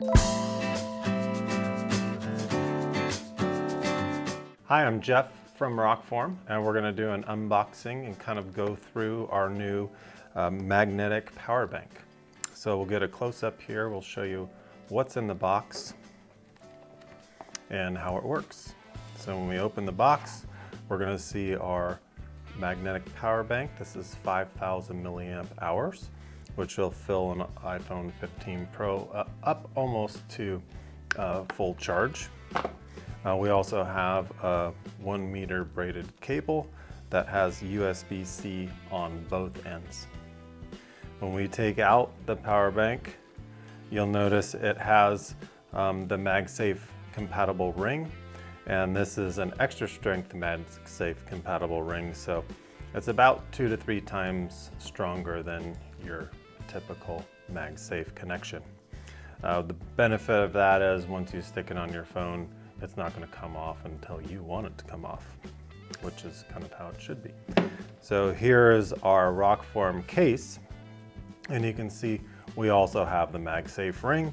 Hi, I'm Jeff from Rokform, and we're going to do an unboxing and kind of go through our new magnetic power bank. So we'll get a close-up here. We'll show you what's in the box and how it works. So when we open the box, we're going to see our magnetic power bank. This is 5,000 milliamp hours, which will fill an iPhone 15 Pro up almost to full charge. We also have a 1 meter braided cable that has USB-C on both ends. When we take out the power bank, you'll notice it has the MagSafe compatible ring, and this is an extra strength MagSafe compatible ring, so it's about 2 to 3 times stronger than your typical MagSafe connection. The benefit of that is once you stick it on your phone, it's not going to come off until you want it to come off, which is kind of how it should be. So here is our Rokform case, and you can see we also have the MagSafe ring,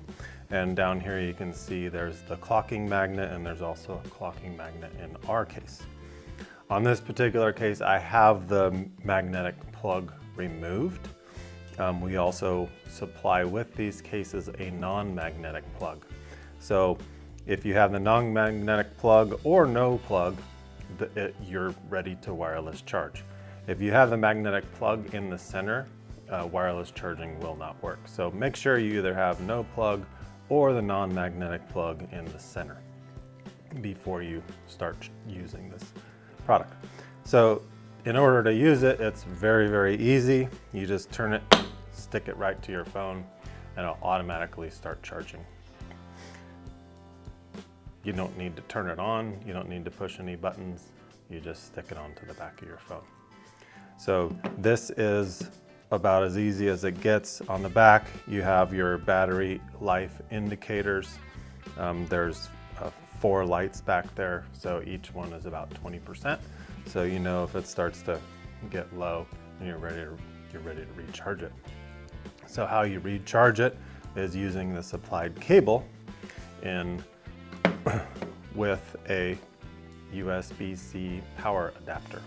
and down here you can see there's the clocking magnet, and there's also a clocking magnet in our case. On this particular case, I have the magnetic plug removed. We also supply with these cases a non-magnetic plug. So if you have the non-magnetic plug or no plug, you're ready to wireless charge. If you have the magnetic plug in the center, wireless charging will not work. So make sure you either have no plug or the non-magnetic plug in the center before you start using this product. So in order to use it, it's very, very easy. You just turn it, stick it right to your phone, and it'll automatically start charging. You don't need to turn it on, you don't need to push any buttons, you just stick it onto the back of your phone. So this is about as easy as it gets. On the back, you have your battery life indicators. There's 4 lights back there, so each one is about 20%. So you know if it starts to get low, and you're ready to recharge it. So how you recharge it is using the supplied cable with a USB-C power adapter.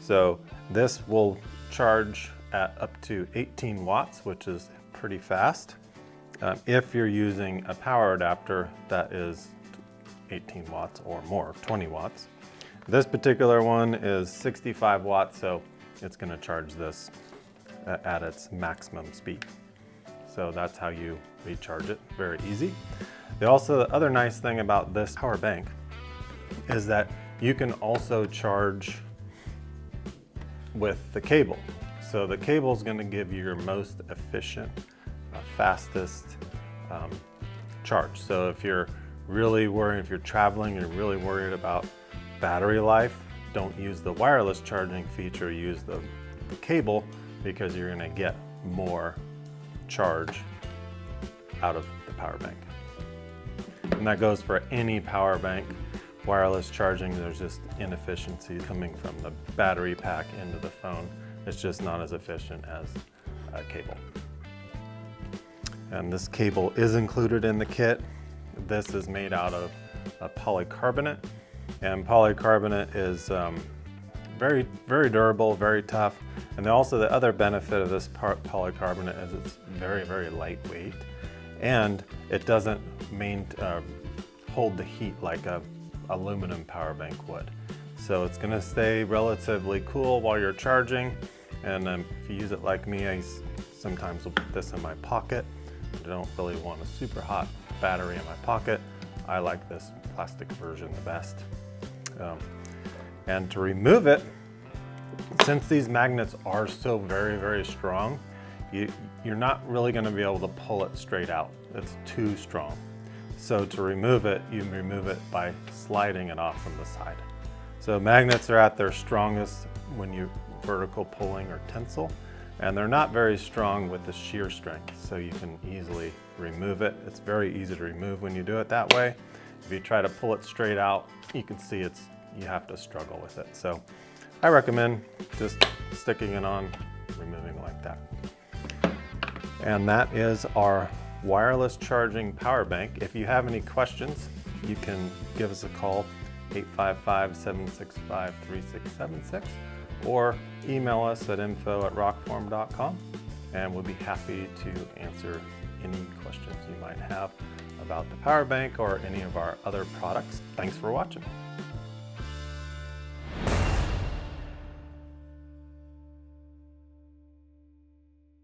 So this will charge at up to 18 watts, which is pretty fast. If you're using a power adapter that is 18 watts or more, 20 watts. This particular one is 65 watts, so it's going to charge this at its maximum speed. So that's how you recharge it, very easy. The other nice thing about this power bank is that you can also charge with the cable. So the cable is going to give you your most efficient, fastest charge. So if you're really worried, if you're traveling, you're really worried about battery life, don't use the wireless charging feature, use the cable, because you're going to get more charge out of the power bank. And that goes for any power bank. Wireless charging, there's just inefficiencies coming from the battery pack into the phone. It's just not as efficient as a cable. And this cable is included in the kit. This is made out of polycarbonate, and polycarbonate is very, very durable, very tough. And also the other benefit of this polycarbonate is it's very, very lightweight, and it doesn't hold the heat like a aluminum power bank would. So it's going to stay relatively cool while you're charging. And if you use it like me, I sometimes will put this in my pocket. I don't really want a super hot battery in my pocket. I like this plastic version the best. And to remove it, since these magnets are so very, very strong, you're not really going to be able to pull it straight out. It's too strong. So to remove it, you remove it by sliding it off from the side. So magnets are at their strongest when you vertical pulling or tensile, and they're not very strong with the shear strength, so you can easily remove it. It's very easy to remove when you do it that way. If you try to pull it straight out, you can see you have to struggle with it. So I recommend just sticking it on, removing it like that. And that is our wireless charging power bank. If you have any questions, you can give us a call, 855-765-3676, or email us at info@rokform.com, and we'll be happy to answer any questions you might have about the power bank or any of our other products. Thanks for watching.